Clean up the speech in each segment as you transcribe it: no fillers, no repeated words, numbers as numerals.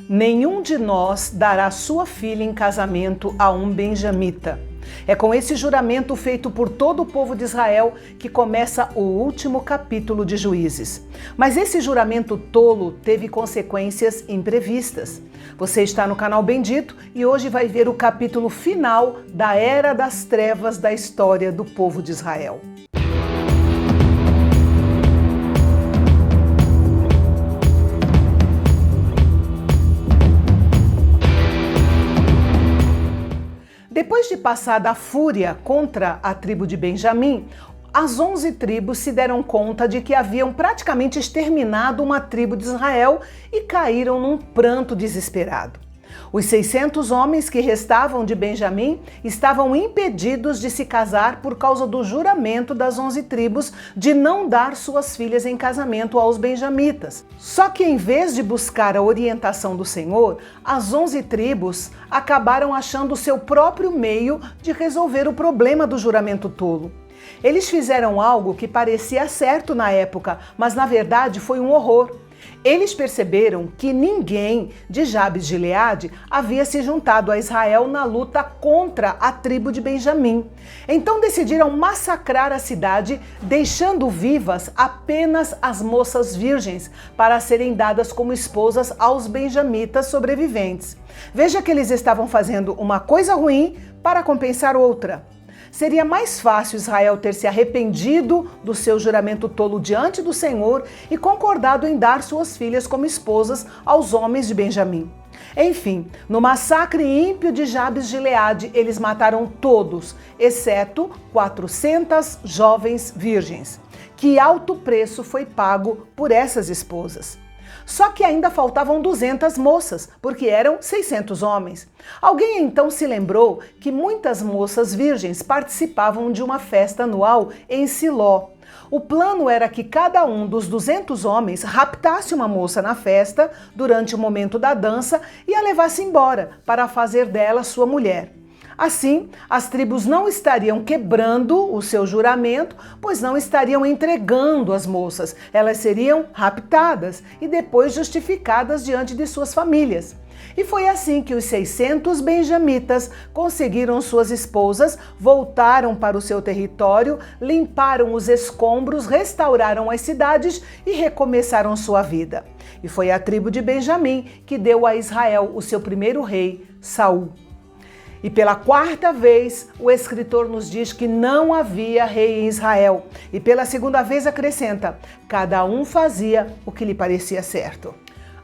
Nenhum de nós dará sua filha em casamento a um benjamita. É com esse juramento feito por todo o povo de Israel que começa o último capítulo de Juízes. Mas esse juramento tolo teve consequências imprevistas. Você está no canal Bendito e hoje vai ver o capítulo final da Era das Trevas da história do povo de Israel. Depois de passada a fúria contra a tribo de Benjamim, as 11 tribos se deram conta de que haviam praticamente exterminado uma tribo de Israel e caíram num pranto desesperado. Os 600 homens que restavam de Benjamim estavam impedidos de se casar por causa do juramento das 11 tribos de não dar suas filhas em casamento aos benjamitas. Só que em vez de buscar a orientação do Senhor, as 11 tribos acabaram achando o seu próprio meio de resolver o problema do juramento tolo. Eles fizeram algo que parecia certo na época, mas na verdade foi um horror. Eles perceberam que ninguém de Jabes de Gileade havia se juntado a Israel na luta contra a tribo de Benjamim. Então decidiram massacrar a cidade, deixando vivas apenas as moças virgens para serem dadas como esposas aos benjamitas sobreviventes. Veja que eles estavam fazendo uma coisa ruim para compensar outra. Seria mais fácil Israel ter se arrependido do seu juramento tolo diante do Senhor e concordado em dar suas filhas como esposas aos homens de Benjamim. Enfim, no massacre ímpio de Jabes de Gileade, eles mataram todos, exceto 400 jovens virgens. Que alto preço foi pago por essas esposas! Só que ainda faltavam 200 moças, porque eram 600 homens. Alguém então se lembrou que muitas moças virgens participavam de uma festa anual em Siló. O plano era que cada um dos 200 homens raptasse uma moça na festa durante o momento da dança e a levasse embora para fazer dela sua mulher. Assim, as tribos não estariam quebrando o seu juramento, pois não estariam entregando as moças. Elas seriam raptadas e depois justificadas diante de suas famílias. E foi assim que os 600 benjamitas conseguiram suas esposas, voltaram para o seu território, limparam os escombros, restauraram as cidades e recomeçaram sua vida. E foi a tribo de Benjamim que deu a Israel o seu primeiro rei, Saul. E pela quarta vez, o escritor nos diz que não havia rei em Israel. E pela segunda vez acrescenta, cada um fazia o que lhe parecia certo.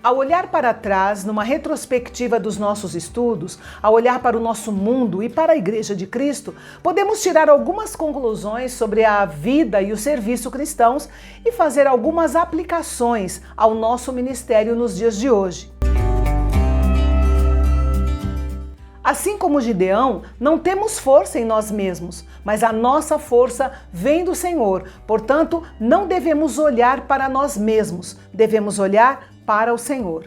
Ao olhar para trás, numa retrospectiva dos nossos estudos, ao olhar para o nosso mundo e para a Igreja de Cristo, podemos tirar algumas conclusões sobre a vida e o serviço cristãos e fazer algumas aplicações ao nosso ministério nos dias de hoje. Assim como Gideão, não temos força em nós mesmos, mas a nossa força vem do Senhor. Portanto, não devemos olhar para nós mesmos, devemos olhar para o Senhor.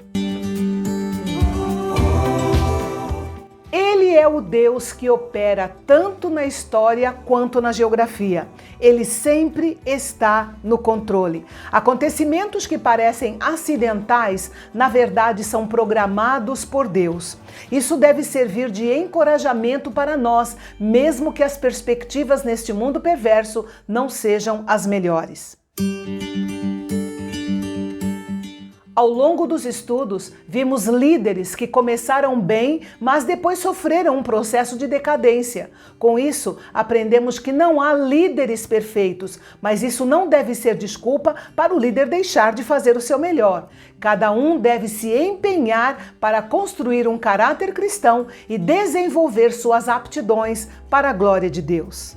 Ele é o Deus que opera tanto na história quanto na geografia. Ele sempre está no controle. Acontecimentos que parecem acidentais, na verdade, são programados por Deus. Isso deve servir de encorajamento para nós, mesmo que as perspectivas neste mundo perverso não sejam as melhores. Ao longo dos estudos, vimos líderes que começaram bem, mas depois sofreram um processo de decadência. Com isso, aprendemos que não há líderes perfeitos, mas isso não deve ser desculpa para o líder deixar de fazer o seu melhor. Cada um deve se empenhar para construir um caráter cristão e desenvolver suas aptidões para a glória de Deus.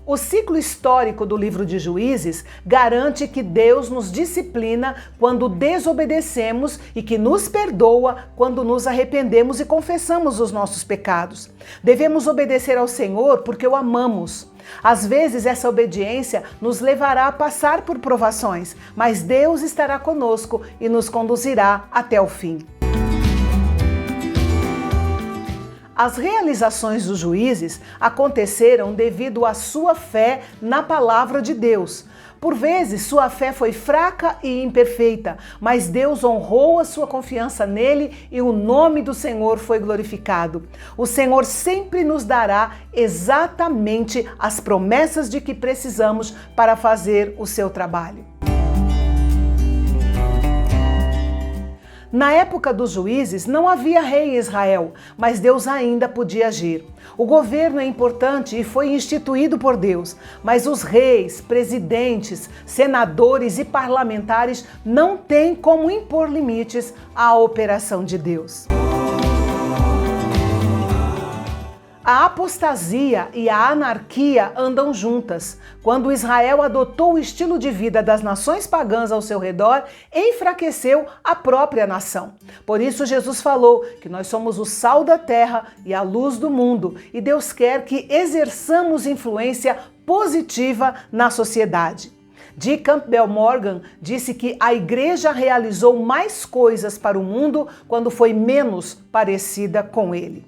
O ciclo histórico do livro de Juízes garante que Deus nos disciplina quando desobedecemos e que nos perdoa quando nos arrependemos e confessamos os nossos pecados. Devemos obedecer ao Senhor porque o amamos. Às vezes essa obediência nos levará a passar por provações, mas Deus estará conosco e nos conduzirá até o fim. As realizações dos juízes aconteceram devido à sua fé na palavra de Deus. Por vezes, sua fé foi fraca e imperfeita, mas Deus honrou a sua confiança nele e o nome do Senhor foi glorificado. O Senhor sempre nos dará exatamente as promessas de que precisamos para fazer o seu trabalho. Na época dos juízes, não havia rei em Israel, mas Deus ainda podia agir. O governo é importante e foi instituído por Deus, mas os reis, presidentes, senadores e parlamentares não têm como impor limites à operação de Deus. A apostasia e a anarquia andam juntas. Quando Israel adotou o estilo de vida das nações pagãs ao seu redor, enfraqueceu a própria nação. Por isso Jesus falou que nós somos o sal da terra e a luz do mundo, e Deus quer que exerçamos influência positiva na sociedade. D. Campbell Morgan disse que a igreja realizou mais coisas para o mundo quando foi menos parecida com ele.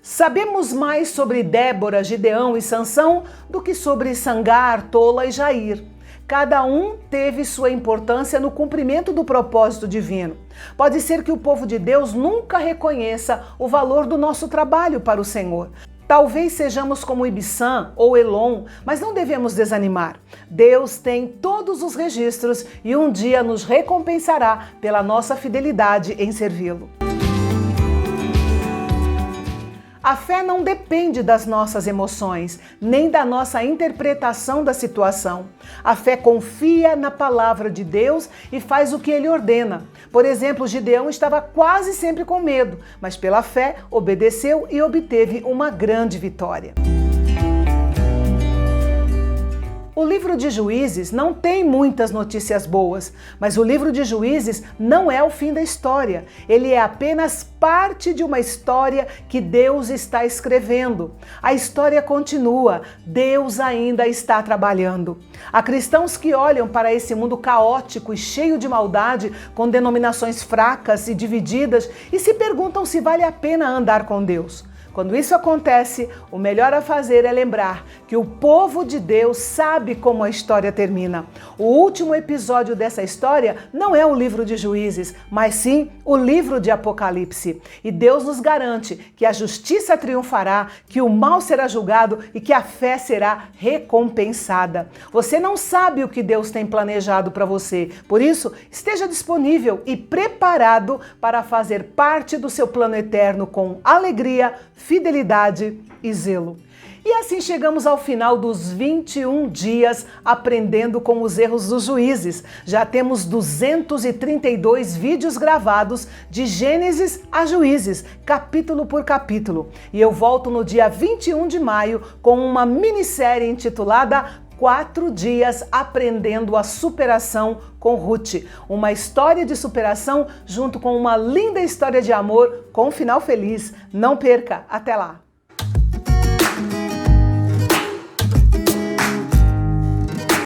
Sabemos mais sobre Débora, Gideão e Sansão do que sobre Sangar, Tola e Jair. Cada um teve sua importância no cumprimento do propósito divino. Pode ser que o povo de Deus nunca reconheça o valor do nosso trabalho para o Senhor. Talvez sejamos como Ibissã ou Elon, mas não devemos desanimar. Deus tem todos os registros e um dia nos recompensará pela nossa fidelidade em servi-lo. A fé não depende das nossas emoções, nem da nossa interpretação da situação. A fé confia na palavra de Deus e faz o que ele ordena. Por exemplo, Gideão estava quase sempre com medo, mas pela fé obedeceu e obteve uma grande vitória. O livro de Juízes não tem muitas notícias boas, mas o livro de Juízes não é o fim da história. Ele é apenas parte de uma história que Deus está escrevendo. A história continua, Deus ainda está trabalhando. Há cristãos que olham para esse mundo caótico e cheio de maldade, com denominações fracas e divididas, e se perguntam se vale a pena andar com Deus. Quando isso acontece, o melhor a fazer é lembrar que o povo de Deus sabe como a história termina. O último episódio dessa história não é o livro de Juízes, mas sim o livro de Apocalipse. E Deus nos garante que a justiça triunfará, que o mal será julgado e que a fé será recompensada. Você não sabe o que Deus tem planejado para você, por isso esteja disponível e preparado para fazer parte do seu plano eterno com alegria, fidelidade e zelo. E assim chegamos ao final dos 21 dias aprendendo com os erros dos juízes. Já temos 232 vídeos gravados de Gênesis a Juízes, capítulo por capítulo. E eu volto no dia 21 de maio com uma minissérie intitulada 4 dias aprendendo a superação com Ruth. Uma história de superação junto com uma linda história de amor com um final feliz. Não perca! Até lá!